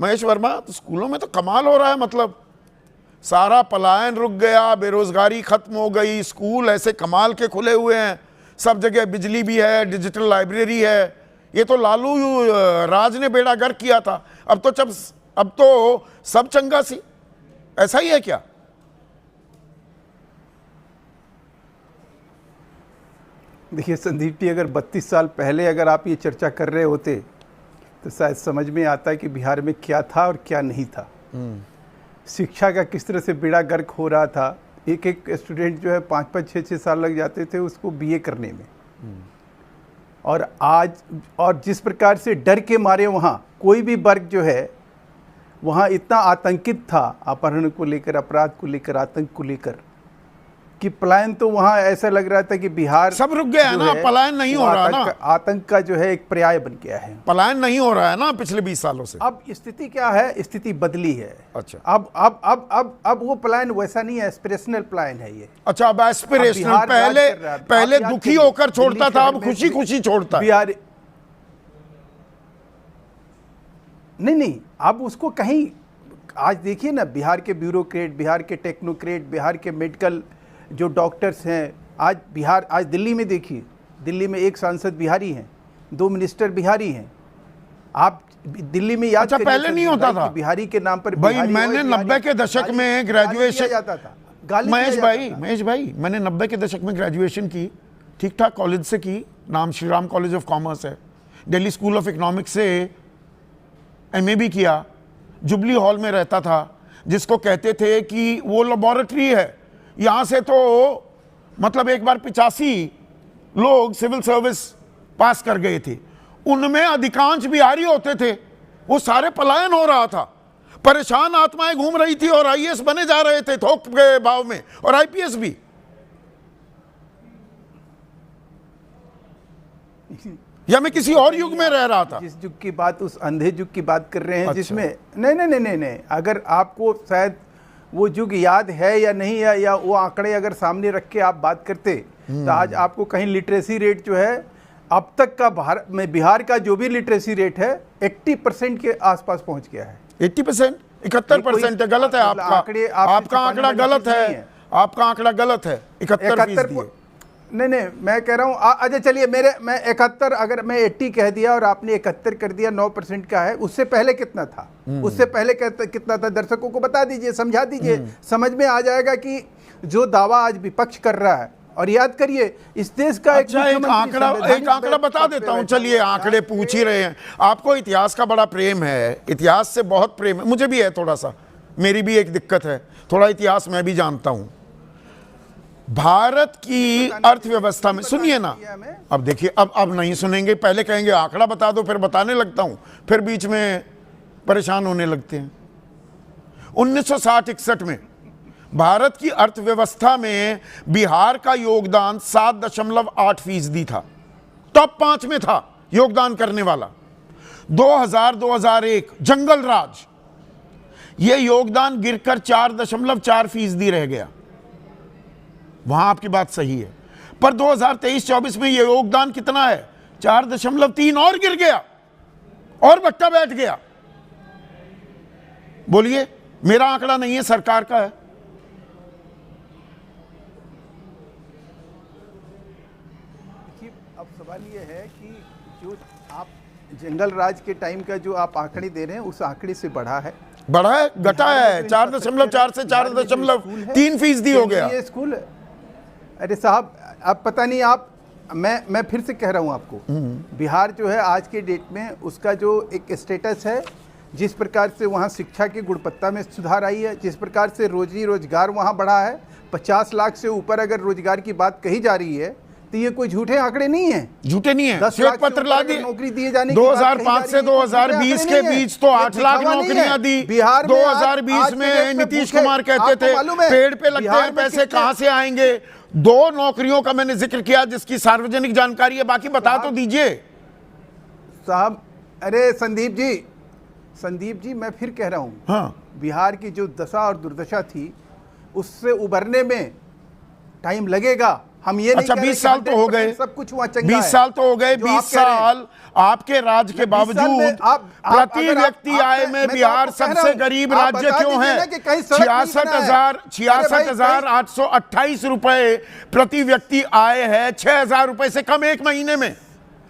महेश वर्मा, तो स्कूलों में तो कमाल हो रहा है, मतलब सारा पलायन रुक गया, बेरोजगारी खत्म हो गई, स्कूल ऐसे कमाल के खुले हुए हैं, सब जगह बिजली भी है, डिजिटल लाइब्रेरी है। ये तो लालू राज ने बेड़ा गर्क किया था, अब तो सब चंगा सी। ऐसा ही है क्या? देखिए संदीप जी, अगर 32 साल पहले अगर आप ये चर्चा कर रहे होते तो शायद समझ में आता कि बिहार में क्या था और क्या नहीं था। शिक्षा का किस तरह से बेड़ा गर्क हो रहा था। एक एक स्टूडेंट जो है 5-5, 6-6 साल लग जाते थे उसको बीए करने में। और आज, और जिस प्रकार से डर के मारे वहाँ कोई भी वर्ग जो है वहाँ इतना आतंकित था, अपहरण को लेकर, अपराध को लेकर, आतंक को लेकर, कि पलायन तो वहाँ ऐसा लग रहा था कि बिहार सब रुक गया है ना, पलायन नहीं हो रहा ना, आतंक का जो है एक पर्याय बन गया है। पलायन नहीं हो रहा है ना पिछले 20 सालों से। अब स्थिति क्या है? स्थिति बदली है। अच्छा, अब वो पलायन वैसा नहीं है, एस्पिरेशनल पलायन है ये। अच्छा, अब एस्पिरेशनल, पहले दुखी होकर छोड़ता था, अब खुशी खुशी छोड़ता है। बिहार नहीं, अब उसको कहीं, आज देखिए ना, बिहार के ब्यूरोक्रेट, बिहार के टेक्नोक्रेट, बिहार के मेडिकल जो डॉक्टर्स हैं, आज दिल्ली में देखिए, दिल्ली में एक सांसद बिहारी हैं, 2 मिनिस्टर बिहारी हैं। आप दिल्ली में याद, अच्छा, पहले नहीं होता था बिहारी के नाम पर? भाई, मैंने 90 के दशक में ग्रेजुएशन जाता था। महेश भाई, मैंने 90 के दशक में ग्रेजुएशन की, ठीक ठाक कॉलेज से की, नाम Shri Ram college of commerce है। दिल्ली स्कूल ऑफ इकोनॉमिक्स से एमए भी किया। जुबली हॉल में रहता था, जिसको कहते थे कि वो लेबोरेटरी है। यहाँ से तो मतलब एक बार 85 लोग सिविल सर्विस पास कर गए थे, उनमें अधिकांश बिहारी होते थे। वो सारे पलायन हो रहा था, परेशान आत्माएं घूम रही थी और आईएएस बने जा रहे थे थोक के भाव में, और आईपीएस भी। या मैं किसी और युग में रह रहा था? जिस युग की बात, उस अंधे युग की बात कर रहे हैं। अच्छा। जिसमें नहीं, अगर आपको शायद वो युग याद है या नहीं है, या वो आंकड़े अगर सामने रख के आप बात करते, तो आज आपको कहीं लिटरेसी रेट जो है अब तक का बिहार का जो भी लिटरेसी रेट है 80% के आसपास पहुंच गया है। 80%? 71% है। गलत है आपका आंकड़ा गलत है, आपका आंकड़ा गलत है। 71%। नहीं, मैं कह रहा हूँ, अच्छा चलिए, मैं 71, अगर मैं 80 कह दिया और आपने 71 कर दिया, 9% का है। उससे पहले कितना था? उससे पहले कितना था? दर्शकों को बता दीजिए, समझा दीजिए, समझ में आ जाएगा कि जो दावा आज विपक्ष कर रहा है। और याद करिए, इस देश का एक आंकड़ा बता देता हूं। चलिए, आंकड़े पूछ ही रहे हैं, आपको इतिहास का बड़ा प्रेम है, इतिहास से बहुत प्रेम है, मुझे भी है थोड़ा सा, मेरी भी एक दिक्कत है, थोड़ा इतिहास मैं भी जानता हूं। भारत की अर्थव्यवस्था में, सुनिए ना, अब देखिए, अब नहीं सुनेंगे, पहले कहेंगे आंकड़ा बता दो, फिर बताने लगता हूं, फिर बीच में परेशान होने लगते हैं। 1960-61 में भारत की अर्थव्यवस्था में बिहार का योगदान 7.8% था, टॉप 5 में था योगदान करने वाला। 2000-2001 जंगल राज, यह योगदान गिरकर 4.4% रह गया। वहां आपकी बात सही है, पर 2023-24 में यह योगदान कितना है? 4.3, और गिर गया, और बट्टा बैठ गया। बोलिए, मेरा आंकड़ा नहीं है, सरकार का है। अब सवाल यह है कि जो आप जंगल राज के टाइम का जो आप आंकड़े दे रहे हैं, उस आंकड़े से बढ़ा है, घटा है, 4.4 से 4.3% हो गया। ये स्कूल, अरे साहब, अब पता नहीं आप, मैं फिर से कह रहा हूं आपको, बिहार जो है आज के डेट में, उसका जो एक स्टेटस है, जिस प्रकार से वहाँ शिक्षा की गुणवत्ता में सुधार आई है, जिस प्रकार से रोजगार वहाँ बढ़ा है, 50 लाख से ऊपर अगर रोजगार की बात कही जा रही है, तो ये कोई झूठे आंकड़े नहीं है, झूठे नहीं है। 10 लाख पत्र ला दी, नौकरी दिए जाने 2005 से 2020 के बीच तो 8 लाख नौकरियां दी। बिहार 2020 में नीतीश कुमार कहते थे पेड़ पे लगते हैं पैसे, कहां से आएंगे? 2 नौकरियों का मैंने जिक्र किया जिसकी सार्वजनिक जानकारी है, बाकी बता तो दीजिए साहब। अरे संदीप जी, मैं फिर कह रहा हूं, हाँ, बिहार की जो दशा और दुर्दशा थी, उससे उबरने में टाइम लगेगा, हम ये नहीं अच्छा कह रहे 20 कि साल तो हो गए, 100% सब कुछ वहाँ चंगा 20 है। साल तो हो गए, जो 20 आप कह रहे हैं। साल आपके राज के 20 साल में बावजूद प्रति अगर व्यक्ति आय में बिहार सबसे गरीब राज्य क्यों है? 66,828 रुपए प्रति व्यक्ति आय है, 6,000 रुपए से कम एक महीने में,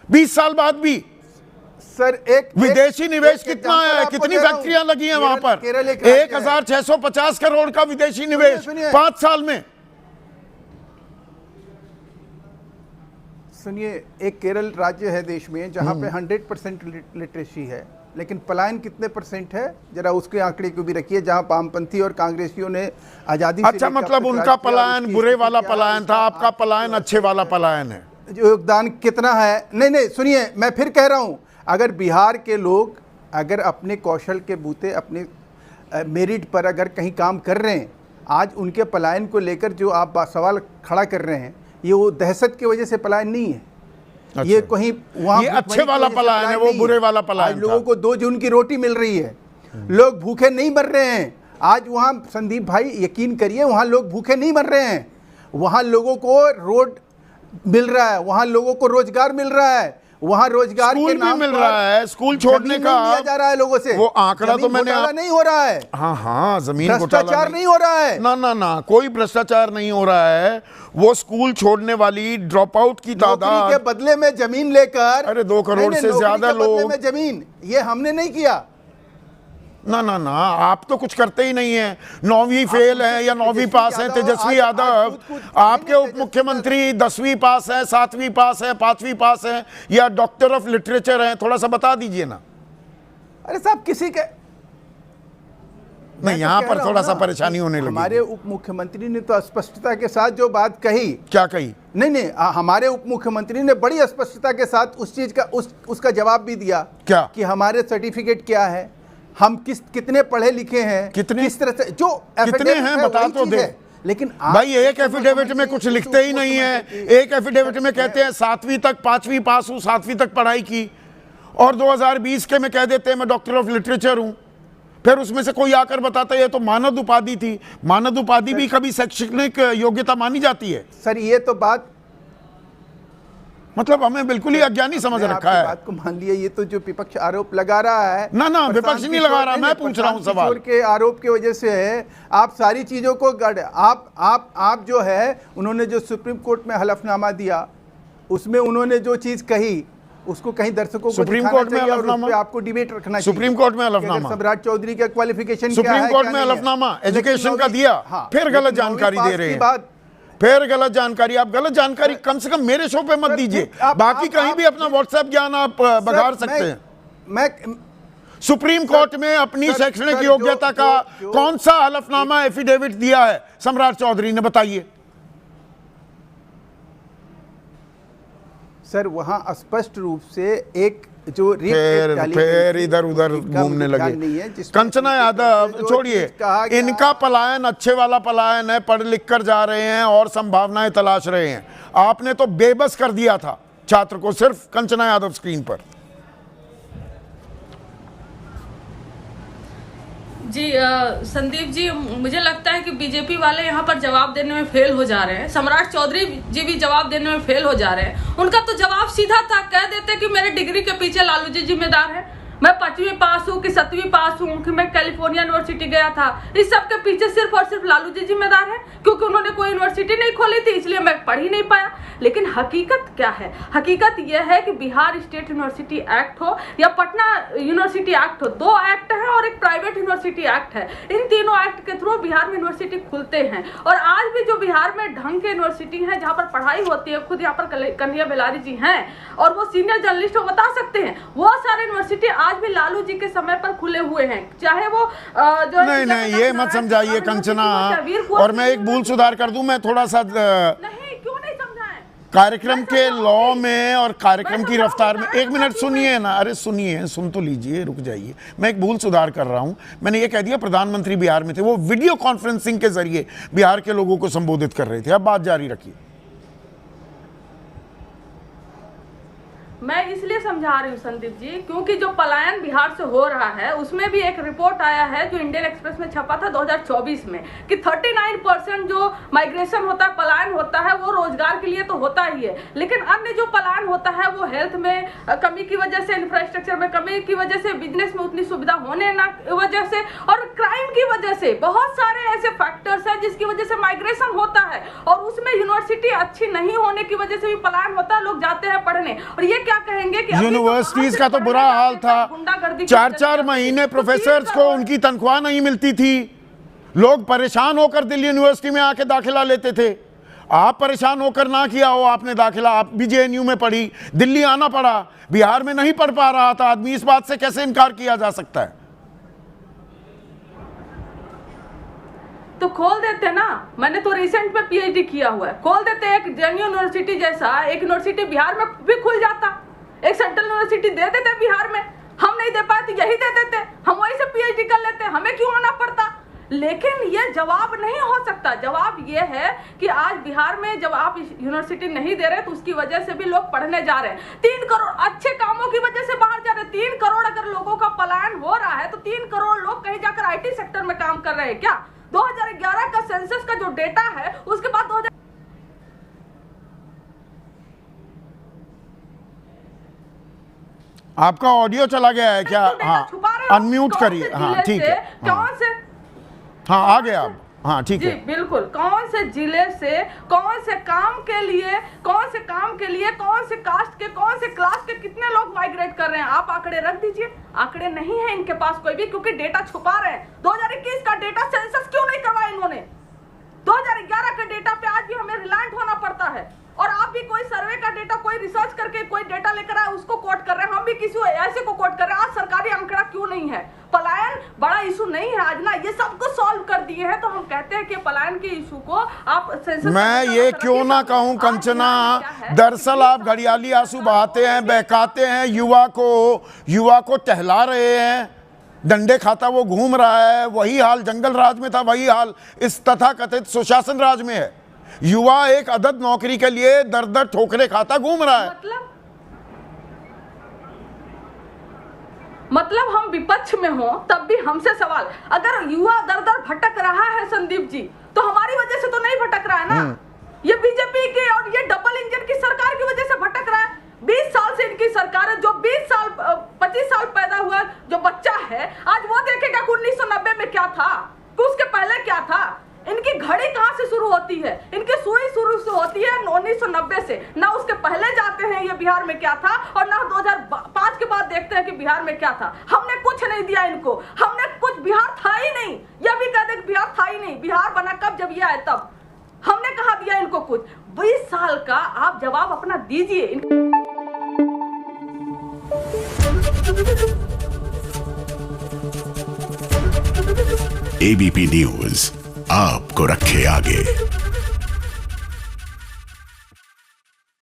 20 साल बाद भी। सर एक विदेशी निवेश कितना है? कितनी फैक्ट्रियां लगी हैं वहां पर? 1,650 करोड़ का विदेशी निवेश 5 साल में। सुनिए, एक केरल राज्य है देश में जहां पे 100% लिटरेसी है, लेकिन पलायन कितने परसेंट है? जरा उसके आंकड़े को भी रखिए, जहां वामपंथी और कांग्रेसियों ने आजादी अच्छा, मतलब उनका पलायन बुरे वाला पलायन था, आपका पलायन अच्छे वाला पलायन है। जो योगदान कितना है? नहीं सुनिए, मैं फिर कह रहा हूं, अगर बिहार के लोग अगर अपने कौशल के बूते, अपने मेरिट पर अगर कहीं काम कर रहे हैं, आज उनके पलायन को लेकर जो आप सवाल खड़ा कर रहे हैं, ये वो दहशत की वजह से पलायन नहीं है। अच्छा। ये कहीं वहाँ ये अच्छे वाला पलायन है, वो बुरे वाला पलायन। आज लोगों को 2 जून की रोटी मिल रही है, लोग भूखे नहीं मर रहे हैं। आज वहाँ संदीप भाई यकीन करिए, वहाँ लोग भूखे नहीं मर रहे हैं, वहाँ लोगों को रोड मिल रहा है, वहाँ लोगों को रोजगार मिल रहा है, वहाँ रोजगार के नाम मिल रहा है, स्कूल छोड़ने का लिया जा रहा है लोगों से। वो आंकड़ा तो मैंने नहीं हो रहा है। हाँ, जमीन भ्रष्टाचार नहीं हो रहा है। ना, कोई भ्रष्टाचार नहीं हो रहा है। वो स्कूल छोड़ने वाली ड्रॉप आउट की तादाद के बदले में जमीन लेकर, अरे 2 करोड़ से ज्यादा लोग में जमीन, ये हमने नहीं किया। ना, आप तो कुछ करते ही नहीं है। 9वीं फेल है या 9वीं पास है तेजस्वी यादव, आपके उप मुख्यमंत्री 10वीं पास है, 7वीं पास है, 5वीं पास है, या डॉक्टर ऑफ लिटरेचर है, थोड़ा सा बता दीजिए ना। अरे साहब, किसी के नहीं, यहाँ पर थोड़ा सा परेशानी होने लगी। हमारे उप मुख्यमंत्री ने तो स्पष्टता के साथ जो बात कही। क्या कही? नहीं, हमारे उप मुख्यमंत्री ने बड़ी स्पष्टता के साथ उस चीज का उसका जवाब भी दिया। क्या? कि हमारे सर्टिफिकेट क्या है, हम कितने पढ़े लिखे हैं, किस तरह से जो कितने हैं बता तो दे। लेकिन भाई एक एफिडेविट में कुछ लिखते ही नहीं है। एक एफिडेविट में कहते हैं 7वीं तक 5वीं पास हूं, 7वीं तक पढ़ाई की, और 2020 के में कह देते हैं मैं डॉक्टर ऑफ लिटरेचर हूं। फिर उसमें से कोई आकर बताता है ये तो मानद उपाधि थी। मानद उपाधि भी कभी शैक्षणिक योग्यता मानी जाती है? सर ये तो बात, मतलब हमें बिल्कुल ही अज्ञानी समझ रखा है। बात को मान लिया, ये तो जो विपक्ष आरोप लगा रहा है। ना, विपक्ष नहीं लगा रहा, मैं पूछ रहा हूं सवाल। के आरोप की वजह से है, आप सारी चीजों को आप जो है, उन्होंने जो सुप्रीम कोर्ट में हलफनामा दिया, उसमें उन्होंने जो चीज कही, उसको कहीं दर्शकों को सुप्रीम कोर्ट में हलफनामा, आपको डिबेट रखना चाहिए। सुप्रीम कोर्ट में हलफनामा, सम्राट चौधरी का क्वालिफिकेशन सुप्रीम कोर्ट में हलफनामा एजुकेशन का दिया, फिर गलत जानकारी दे रहे हैं। फिर गलत जानकारी, आप गलत जानकारी कम से कम मेरे शो पे मत दीजिए। बाकी कहीं भी अपना व्हाट्सएप ज्ञान आप बगाड़ सकते हैं। मैं सुप्रीम कोर्ट में अपनी शैक्षणिक योग्यता का कौन सा हलफनामा एफिडेविट दिया है सम्राट चौधरी ने, बताइए। सर वहां स्पष्ट रूप से एक जो फिर इधर उधर घूमने लगे। कंचना यादव छोड़िए, इनका पलायन अच्छे वाला पलायन है, पढ़ लिख कर जा रहे हैं और संभावनाएं तलाश रहे हैं। आपने तो बेबस कर दिया था छात्र को, सिर्फ कंचना यादव स्क्रीन पर। जी संदीप जी, मुझे लगता है कि बीजेपी वाले यहाँ पर जवाब देने में फेल हो जा रहे हैं। सम्राट चौधरी जी भी जवाब देने में फेल हो जा रहे हैं। उनका तो जवाब सीधा था, कह देते कि मेरे डिग्री के पीछे लालू जी जिम्मेदार है। मैं 5वीं पास हूँ कि 7वीं पास हूँ कि मैं कैलिफोर्निया यूनिवर्सिटी गया था, इस सब के पीछे सिर्फ और सिर्फ लालू जी जिम्मेदार है, क्योंकि उन्होंने कोई यूनिवर्सिटी नहीं खोली थी, इसलिए मैं पढ़ ही नहीं पाया। लेकिन हकीकत क्या है? हकीकत यह है कि बिहार स्टेट यूनिवर्सिटी एक्ट हो या पटना यूनिवर्सिटी एक्ट हो, 2 एक्ट हैं और एक प्राइवेट यूनिवर्सिटी एक्ट है। इन तीनों एक्ट के थ्रू बिहार में यूनिवर्सिटी खुलते हैं। और आज भी जो बिहार में ढंग के यूनिवर्सिटी है जहाँ पर पढ़ाई होती है, खुद यहाँ पर कन्हैया बेलारी जी हैं और वो सीनियर जर्नलिस्ट हो, बता सकते हैं, वो सारे यूनिवर्सिटी आज भी लालू जी के समय पर खुले हुए हैं। चाहे वो जो नहीं, ये मत समझाइए कंचना। और मैं एक भूल सुधार कर दूं, मैं थोड़ा सा नहीं, क्यों नहीं समझाएं? कार्यक्रम के लॉ में और कार्यक्रम की रफ्तार में, एक मिनट सुनिए ना, अरे सुनिए, सुन तो लीजिए, रुक जाइए। मैं एक भूल सुधार कर रहा हूं। मैंने ये कह दिया प्रधानमंत्री बिहार में थे, वो वीडियो कॉन्फ्रेंसिंग के जरिए बिहार के लोगों को संबोधित कर रहे थे। अब बात जारी रखिए। मैं इसलिए समझा रही हूँ संदीप जी, क्योंकि जो पलायन बिहार से हो रहा है उसमें भी एक रिपोर्ट आया है जो इंडियन एक्सप्रेस में छपा था 2024 में कि 39% जो माइग्रेशन होता है, पलायन होता है, वो रोजगार के लिए तो होता ही है, लेकिन अन्य जो पलायन होता है वो हेल्थ में कमी की वजह से, इंफ्रास्ट्रक्चर में कमी की वजह से, बिजनेस में उतनी सुविधा होने ना वजह से और क्राइम की वजह से, बहुत सारे ऐसे फैक्टर्स हैं जिसकी वजह से माइग्रेशन होता है। और उसमें यूनिवर्सिटी अच्छी नहीं होने की वजह से भी पलायन होता है, लोग जाते हैं पढ़ने। और ये क्या कहेंगे कि यूनिवर्सिटीज का तो बुरा हाल था, 4-4 महीने प्रोफेसर्स को उनकी तनख्वाह नहीं मिलती थी, लोग परेशान होकर दिल्ली यूनिवर्सिटी में आके दाखिला लेते थे। आप परेशान होकर ना किया हो आपने दाखिला, आप भी JNU में पढ़ी, दिल्ली आना पड़ा, बिहार में नहीं पढ़ पा रहा था आदमी, इस बात से कैसे इनकार किया जा सकता है? तो खोल देते ना, मैंने तो रिसेंट में PhD किया हुआ है, खोल देते एक JNU यूनिवर्सिटी जैसा एक यूनिवर्सिटी बिहार में भी खुल जाता, एक सेंट्रल यूनिवर्सिटी दे देते बिहार में, हम नहीं दे पाए तो यही दे देते, हम वहीं से PhD कर लेते, हमें क्यों आना पड़ता? लेकिन ये जवाब नहीं हो सकता। जवाब ये है कि आज बिहार में जब आप यूनिवर्सिटी नहीं दे रहे तो उसकी वजह से भी लोग पढ़ने जा रहे हैं। 3 करोड़ अच्छे कामों की वजह से बाहर जा रहे हैं। 3 करोड़ अगर लोगों का पलायन हो रहा है तो 3 करोड़ लोग कहीं जाकर IT सेक्टर में काम कर रहे हैं क्या? 2011 का सेंसस का जो डेटा है उसके बाद 2000 आपका ऑडियो चला गया है क्या? हाँ, अनम्यूट करिए। हाँ ठीक है, कौन से, हाँ आ गया अब, हाँ ठीक जी है। बिल्कुल, कौन से जिले से कौन से काम के लिए, कौन से कास्ट के, कौन से क्लास के कितने लोग माइग्रेट कर रहे हैं, आप आंकड़े रख दीजिए। आंकड़े नहीं है इनके पास कोई भी, क्योंकि डेटा छुपा रहे हैं। 2021 का डेटा सेंसस क्यों नहीं करवाया इन्होंने? 2011 के डेटा पे आज भी हमें रिलायंट होना पड़ता है। और आप भी कोई सर्वे का डेटा, कोई रिसर्च करके कोई डेटा लेकर आए उसको कोट कर रहे हैं, हम भी किसी ऐसे को कोट कर रहे हैं। आज सरकारी आंकड़ा क्यों नहीं है? पलायन बड़ा इशू नहीं है आज ना, ये सबको सॉल्व कर दिए हैं, तो हम कहते हैं कि पलायन के इशू को आप सेंसस। मैं ये क्यों ना कहूं कंचना, दरअसल आप घड़ियाली आंसू बहाते हैं, बहकाते हैं, युवा को टहला रहे हैं, डंडे खाता वो घूम रहा है। वही हाल जंगल राज में था, वही हाल इस तथाकथित सुशासन राज में है। युवा एक अदद नौकरी के लिए दर दर ठोकरे खाता घूम रहा है। मतलब हम विपक्ष में हो तब भी हमसे सवाल, अगर युवा दर दर भटक रहा है संदीप जी, तो हमारी वजह से तो नहीं भटक रहा है ना। ये बीजेपी की और ये डबल इंजन की सरकार की वजह से भटक रहा है। 20 साल से इनकी सरकार है, जो 25 साल पैदा हुआ जो बच्चा है, आज वो देखेगा कि 1990 में क्या था, कि उसके पहले क्या था। इनकी घड़ी कहां से शुरू होती है? इनकी सुई शुरू से होती है 1990 से, ना उसके पहले जाते हैं ये बिहार में क्या था, और ना 2005 के बाद देखते हैं कि बिहार में क्या था। हमने कुछ नहीं दिया इनको, हमने कुछ, बिहार था ही नहीं। ये भी कहते कि बिहार था ही नहीं। बिहार बना कब? जब ये आए तब। हमने कहा दिया इनको कुछ? 20 साल का आप जवाब अपना दीजिए। ABP न्यूज आपको रखे आगे।